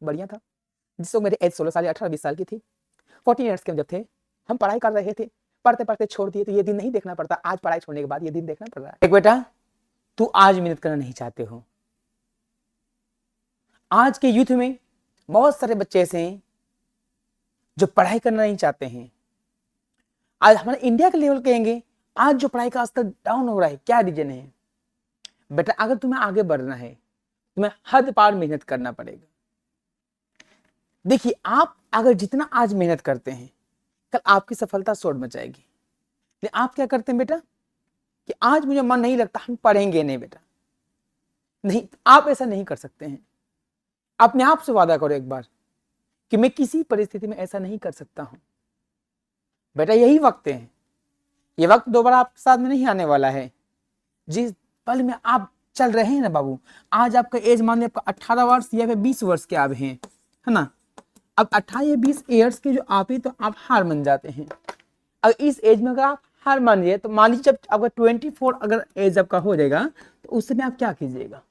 बढ़िया था। जिस वक्त मेरी एज 16 साल या 18-20 साल की थी, 14 ईयर्स के जब थे, हम पढ़ाई कर रहे थे, पढ़ते पढ़ते छोड़ दिए, तो ये दिन नहीं देखना पड़ता। आज पढ़ाई छोड़ने के बाद ये दिन देखना पड़ रहा है। एक बेटा, तू आज मेहनत करना नहीं चाहते हो। आज के यूथ में बहुत सारे बच्चे ऐसे हैं जो पढ़ाई करना नहीं चाहते हैं। आज हमारे इंडिया के लेवल कहेंगे, आज जो पढ़ाई का स्तर डाउन हो रहा है, क्या रीजन है? बेटा, अगर तुम्हें आगे बढ़ना है, तुम्हें हद पार मेहनत करना पड़ेगा। देखिए, आप अगर जितना आज मेहनत करते हैं, कल आपकी सफलता शोर मचाएगी। लेकिन आप क्या करते हैं बेटा, कि आज मुझे मन नहीं लगता, हम पढ़ेंगे नहीं। बेटा नहीं, आप ऐसा नहीं कर सकते हैं। अपने आप से वादा करो एक बार कि मैं किसी परिस्थिति में ऐसा नहीं कर सकता हूं। बेटा, यही वक्त है, ये वक्त दोबारा आपके साथ में नहीं आने वाला है। जिस पल में आप चल रहे हैं ना बाबू, आज आपका एज मान लीजिए आपका 18 वर्ष या फिर 20 वर्ष के आप हैं, है ना। अब 18 या 20 ईयर्स के जो आप ही, तो आप हार मान जाते हैं। अगर इस एज में अगर आप हार मान लिए, तो मान लीजिए जब अगर 24 अगर एज आपका हो जाएगा, तो उस समय आप क्या कीजिएगा?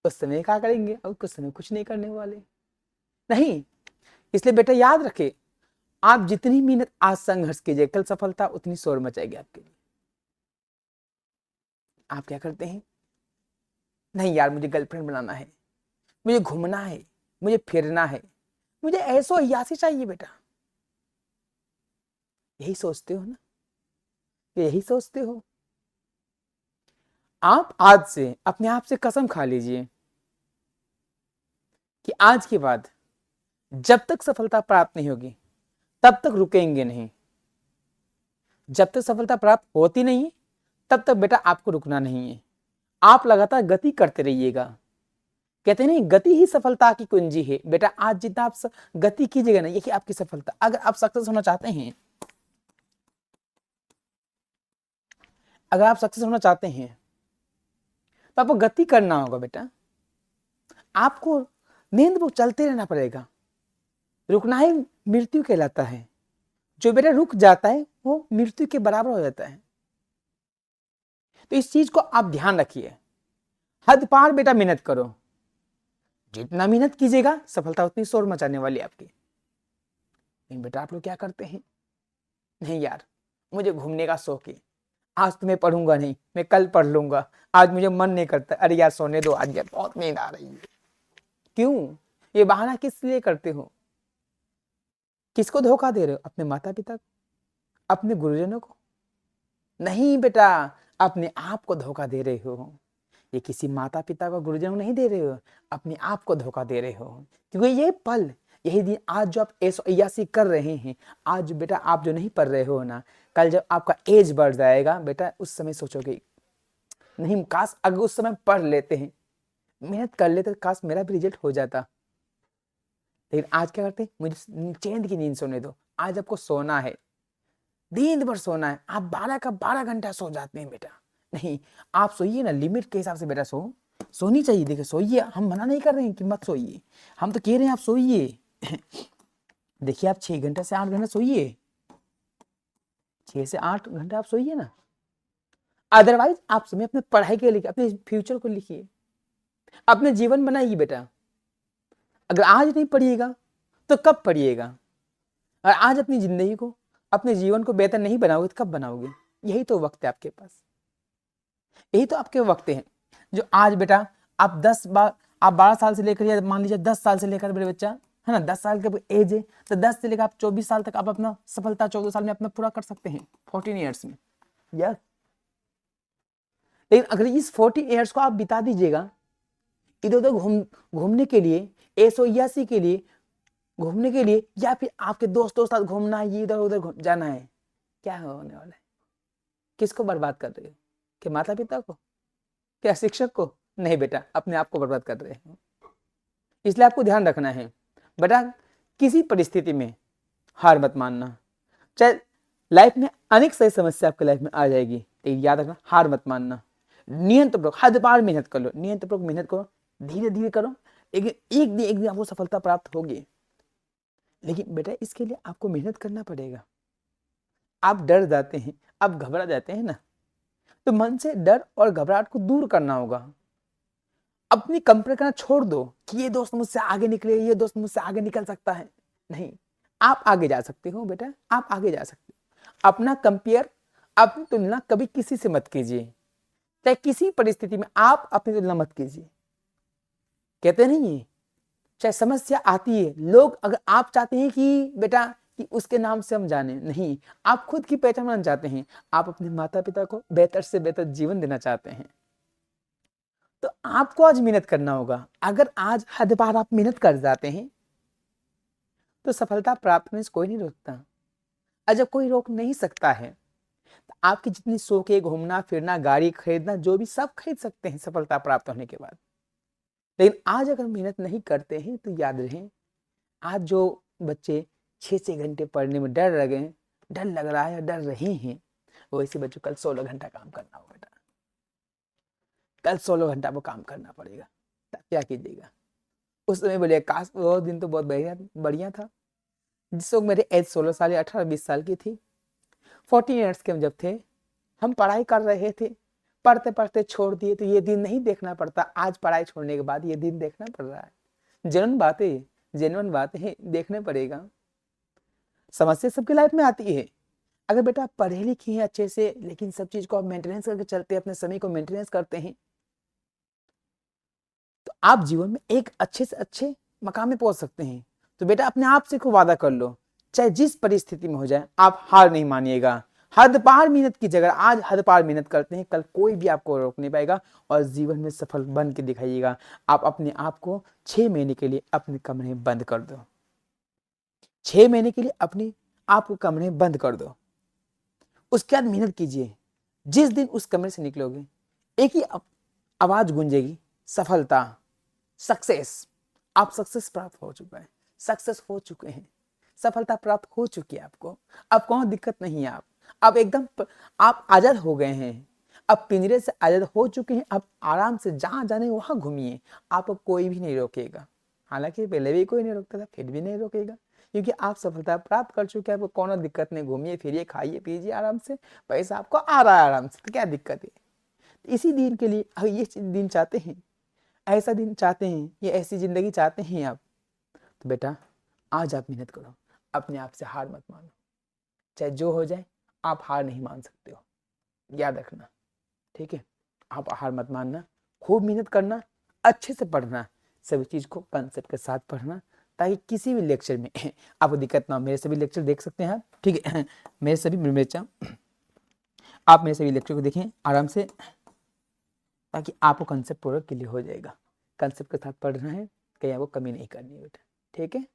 उस समय क्या करेंगे? और कुछ समय कुछ नहीं करने वाले नहीं। इसलिए बेटा याद रखे, आप जितनी मेहनत आज संघर्ष कीजिए, कल सफलता उतनी शोर मचाएगी आपके लिए। आप क्या करते हैं? नहीं यार, मुझे गर्लफ्रेंड बनाना है, मुझे घूमना है, मुझे फिरना है, मुझे ऐसो अय्यासी चाहिए। बेटा, यही सोचते हो ना? यही सोचते हो। आप आज से अपने आप से कसम खा लीजिए कि आज के बाद जब तक सफलता प्राप्त नहीं होगी, तब तक रुकेंगे नहीं। जब तक सफलता प्राप्त होती नहीं, तब तक बेटा आपको रुकना नहीं है। आप लगातार गति करते रहिएगा। कहते नहीं, गति ही सफलता की कुंजी है। बेटा, आज जितना आप गति कीजिएगा ना, यही आपकी सफलता। अगर आप सक्सेस होना चाहते हैं, अगर आप सक्सेस होना चाहते हैं, तो आपको गति करना होगा। बेटा, आपको नींद चलते रहना पड़ेगा। रुकना ही मृत्यु कहलाता है। जो बेटा रुक जाता है, वो मृत्यु के बराबर हो जाता है। तो इस चीज को आप ध्यान रखिए। हद पार बेटा मेहनत करो। जितना मेहनत कीजिएगा, सफलता उतनी शोर मचाने वाली आपकी। लेकिन बेटा, आप लोग क्या करते हैं? नहीं यार, मुझे घूमने का शौक है, आज तो मैं पढ़ूंगा नहीं, मैं कल पढ़ लूंगा, आज मुझे मन नहीं करता, अरे यार सोने दो, आज यार बहुत नींद आ रही है। क्यों? ये बहाना किस लिए करते हो? किसको धोखा दे रहे हो? अपने माता पिता को, अपने गुरुजनों को? नहीं बेटा, अपने आप को धोखा दे रहे हो। ये किसी माता पिता को, गुरुजनों को नहीं दे रहे हो, अपने आप को धोखा दे रहे हो। क्योंकि ये पल, यही दिन, आज जो आप ऐसी कर रहे हैं, आज बेटा आप जो नहीं पढ़ रहे हो ना, कल जब आपका एज बढ़ जाएगा बेटा, उस समय सोचोगे, नहीं काश अगर उस समय पढ़ लेते हैं, मेहनत कर लेते, काश मेरा भी रिजल्ट हो जाता। लेकिन आज क्या करते हैं? मुझे चैन की नींद सोने दो। आज आपको सोना है, दिन भर सोना है। आप 12 का 12 घंटा सो जाते हैं बेटा। नहीं, आप सोइए ना, लिमिट के हिसाब से बेटा सोनी चाहिए। देखिए, सोइए, हम मना नहीं कर रहे हैं कि मत सोइए, हम तो कह रहे हैं आप सोइए। देखिए, आप 6 घंटे से 8 घंटा सोइए, 6 से 8 घंटा आप सोइए ना। अदरवाइज आप समय अपने पढ़ाई के लिए, अपने फ्यूचर को लिखिए, अपने जीवन बनाइए बेटा। अगर आज नहीं पढ़िएगा तो कब पढ़िएगा? और आज अपनी जिंदगी को, अपने जीवन को बेहतर नहीं बनाओगे तो कब बनाओगे? यही तो वक्त है आपके पास, यही तो आपके वक्त हैं जो आज बेटा आप 12 साल से लेकर, या मान लीजिए 10 साल से लेकर, मेरे बच्चा है ना, 10 साल के एज है, तो 10 से लेकर आप 24 साल तक आप अपना सफलता 14 साल में अपना पूरा कर सकते हैं, 14 ईयर्स में। यस, लेकिन अगर इस 14 ईयर्स को आप बिता दीजिएगा इधर उधर घूमने के लिए, ऐसोयासी के लिए, घूमने के लिए, या फिर आपके दोस्तों के साथ घूमना है, इधर उधर जाना है, क्या होने वाला है? किसको बर्बाद कर रहे हो? कि माता पिता को, क्या शिक्षक को? नहीं बेटा, अपने आप को बर्बाद कर रहे हो। इसलिए आपको ध्यान रखना है बेटा, किसी परिस्थिति में हार मत मानना। चाहे लाइफ में अनेक सही समस्या आपके लाइफ में आ जाएगी, लेकिन याद रखना, हार मत मानना। नियंत्रपूर्वक हद पार मेहनत कर लो, नियंत्रपूर्वक मेहनत करो, धीरे धीरे करो, लेकिन एक दिन आपको सफलता प्राप्त होगी। लेकिन बेटा, इसके लिए आपको मेहनत करना पड़ेगा। आप डर जाते हैं, आप घबरा जाते हैं ना, तो मन से डर और घबराहट को दूर करना होगा। अपनी कंपेयर करना छोड़ दो कि ये दोस्त मुझसे आगे निकले, ये दोस्त मुझसे आगे निकल सकता है। नहीं, आप आगे जा सकते हो बेटा, आप आगे जा सकते हो। अपना कंपेयर, अपनी तुलना कभी किसी से मत कीजिए, चाहे किसी परिस्थिति में आप अपनी तुलना मत कीजिए। कहते नहीं है, चाहे समस्या आती है, लोग अगर आप चाहते हैं कि बेटा कि उसके नाम से हम जाने, नहीं, आप खुद की पहचान बनाना चाहते हैं, आप अपने माता पिता को बेहतर से बेहतर जीवन देना चाहते हैं, तो आपको आज मेहनत करना होगा। अगर आज हद बार आप मेहनत कर जाते हैं तो सफलता प्राप्त होने से कोई नहीं रोकता। और जब कोई रोक नहीं सकता है तो आपकी जितनी शौक है, घूमना फिरना, गाड़ी खरीदना, जो भी सब खरीद सकते हैं सफलता प्राप्त होने के बाद। लेकिन आज अगर मेहनत नहीं करते हैं तो याद रहे, आज जो बच्चे 6-6 घंटे पढ़ने में डर लगे, डर लग रहा है, डर रहे हैं, वैसे बच्चों कल 16 घंटा काम करना होगा बेटा, कल 16 घंटा वो काम करना पड़ेगा। क्या कीजिएगा? उस समय बोले काश वो दिन तो बहुत बढ़िया था, जिस वक्त मेरे एज 16 साल या 18-20 साल की थी, 40 ईयर्स के जब थे, हम पढ़ाई कर रहे थे, पढ़ते पढ़ते छोड़ दिए तो ये दिन नहीं देखना पड़ता। आज पढ़ाई छोड़ने के बाद ये दिन देखना पड़ रहा है। जेन्युइन बातें हैं, देखने पड़ेगा। समस्या सबकी लाइफ में आती है। अगर बेटा आप पढ़े लिखे हैं अच्छे से, लेकिन सब चीज को आप मेंटेनेंस करके चलते हैं, अपने समय को मेंटेनेंस करते हैं, तो आप जीवन में एक अच्छे से अच्छे मकाम में पहुंच सकते हैं। तो बेटा अपने आप से को वादा कर लो, चाहे जिस परिस्थिति में हो जाए आप हार नहीं मानिएगा। हद पार मेहनत की जगह आज हद पार मेहनत करते हैं, कल कोई भी आपको रोक नहीं पाएगा और जीवन में सफल बन के दिखाइएगा। आप अपने आप को 6 महीने के लिए अपने कमरे में बंद कर दो, 6 महीने के लिए अपने आप को कमरे में बंद कर दो। उसके बाद मेहनत कीजिए। जिस दिन उस कमरे से निकलोगे एक ही आवाज गूंजेगी, सफलता, सक्सेस। आप सक्सेस प्राप्त हो चुका है, सक्सेस हो चुके हैं, सफलता प्राप्त हो चुकी है आपको। अब कौन दिक्कत नहीं है, आप एकदम आप आजाद हो गए हैं, अब पिंजरे से आजाद हो चुके हैं। अब आराम से जहां जाने वहां घूमिए, आपको कोई भी नहीं रोकेगा। हालांकि पहले भी कोई नहीं रोकता था, फिर भी नहीं रोकेगा, क्योंकि आप सफलता प्राप्त कर चुके हैं। आपको कौन दिक्कत नहीं, घूमिए फिरिए, खाइए पीजिए आराम से, पैसा आपको आ रहा है आराम से, तो क्या दिक्कत है। इसी दिन के लिए अगर ये दिन चाहते हैं, ऐसा दिन चाहते हैं, ये ऐसी जिंदगी चाहते हैं आप, तो बेटा आज आप मेहनत करो, अपने आप से हार मत मानो। चाहे जो हो जाए आप हार नहीं मान सकते हो, याद रखना, ठीक है। आप हार मत मानना, खूब मेहनत करना, अच्छे से पढ़ना, सभी चीज को कंसेप्ट के साथ पढ़ना, ताकि किसी भी लेक्चर में आपको दिक्कत ना हो। मेरे सभी लेक्चर देख सकते हैं आप, ठीक है। मेरे सभी आप मेरे सभी लेक्चर को देखें आराम से, ताकि आपको कंसेप्ट पूरा क्लियर हो जाएगा। कंसेप्ट के साथ पढ़ना है, कहीं आपको कमी नहीं करनी है बेटा, ठीक है।